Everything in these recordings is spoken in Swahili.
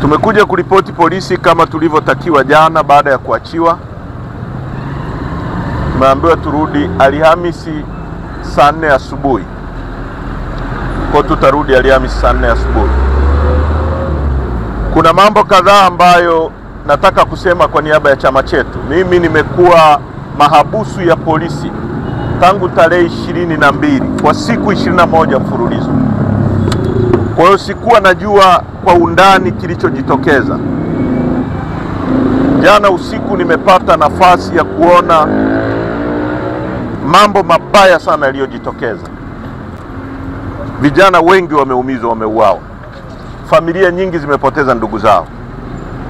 Tumekuja kuripoti polisi kama tulivyotakiwa jana baada ya kuachiwa. Tumeambiwa turudi Alhamisi saa 4 asubuhi. Kwa tutarudi Alhamisi saa 4 asubuhi. Kuna mambo kadhaa ambayo nataka kusema kwa niaba ya chama chetu. Mimi nimekuwa mahabusu ya polisi tangu tarehe 22 kwa siku 21 mfululizo. Kwa hiyo sikuwa najua kwa undani kilichojitokeza. Jana usiku nimepata nafasi ya kuona mambo mabaya sana yaliyojitokeza. Vijana wengi wameumizwa, wameuawa. Familia nyingi zimepoteza ndugu zao.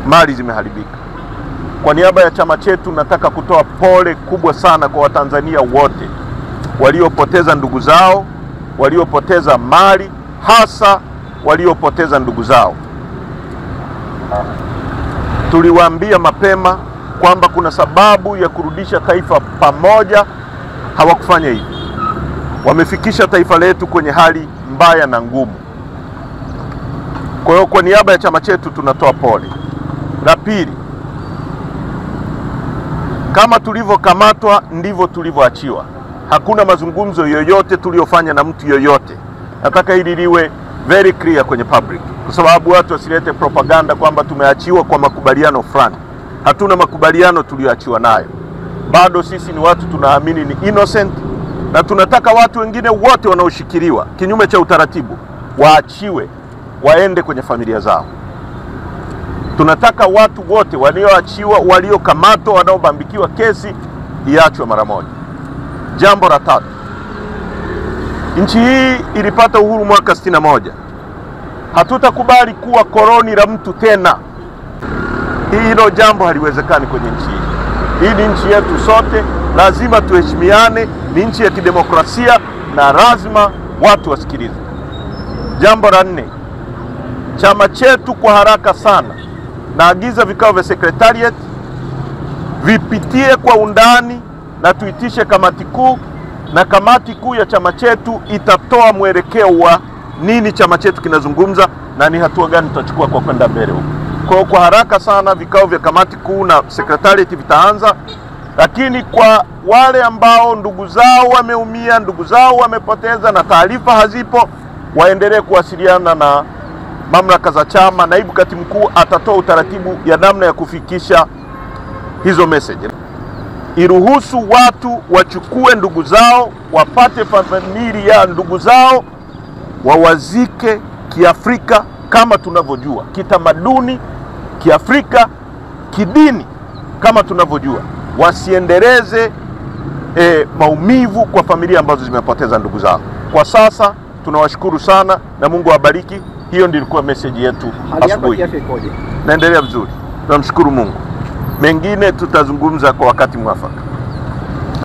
Mali zimeharibika. Kwa niaba ya chama chetu nataka kutoa pole kubwa sana kwa Watanzania wote waliopoteza ndugu zao, waliopoteza mali, hasa waliopoteza ndugu zao. Tuliwaambia mapema kwamba kuna sababu ya kurudisha taifa pamoja, hawakufanya hivi. Wamefikisha taifa letu kwenye hali mbaya na ngumu. Kwa hiyo kwa niaba ya chama chetu tunatoa pole. La pili, kama tulivyokamatwa ndivyo tulivyoachiwa. Hakuna mazungumzo yoyote tuliyofanya na mtu yoyote. Nataka hili liwe very clear kwenye public, kwa sababu watu wasilete propaganda kwamba tumeachiwa kwa makubaliano fulani. Hatuna makubaliano tulioachiwa nayo. Bado sisi ni watu tunaamini ni innocent, na tunataka watu wengine wote wanaoshikiliwa kinyume cha utaratibu waachiwe, waende kwenye familia zao. Tunataka watu wote walioachiwa, waliokamatwa, wanaobambikiwa kesi iachwe mara moja. Jambo la tatu, nchi hii ilipata uhuru mwaka 61. Hatutakubali kuwa koloni la mtu tena. Hilo jambo haliwezekani kwenye nchi hii. Hii ni nchi yetu sote, lazima tuheshimiane, ni nchi ya kidemokrasia na lazima watu wasikilize. Jambo la 4, chama chetu kwa haraka sana naagiza vikao vya secretariat vipitie kwa undani na tuitishe kamati kuu, na kamati kuu ya chama chetu itatoa mwelekeo wa nini chama chetu kinazungumza na ni hatua gani tutachukua kwa kwenda mbele huko. Kwa haraka sana vikao vya kamati kuu na secretariat vitaanza, lakini kwa wale ambao ndugu zao wameumia, ndugu zao wamepoteza na taarifa hazipo, waendelee kuwasiliana na mamlaka za chama. Naibu katibu mkuu atatoa utaratibu ya namna ya kufikisha hizo message. Iruhusu watu wachukue ndugu zao, wapate familia ya ndugu zao, wawazike kiafrika kama tunavyojua, kitamaduni, kiafrika, kidini kama tunavyojua. Wasiendeleze maumivu kwa familia ambazo zimepoteza ndugu zao. Kwa sasa tunawashukuru sana na Mungu awabariki. Hiyo ndio ilikuwa message yetu asubuhi. Naendelea vizuri. Tunamshukuru Mungu. Mengine tutazungumza kwa wakati mwafaka.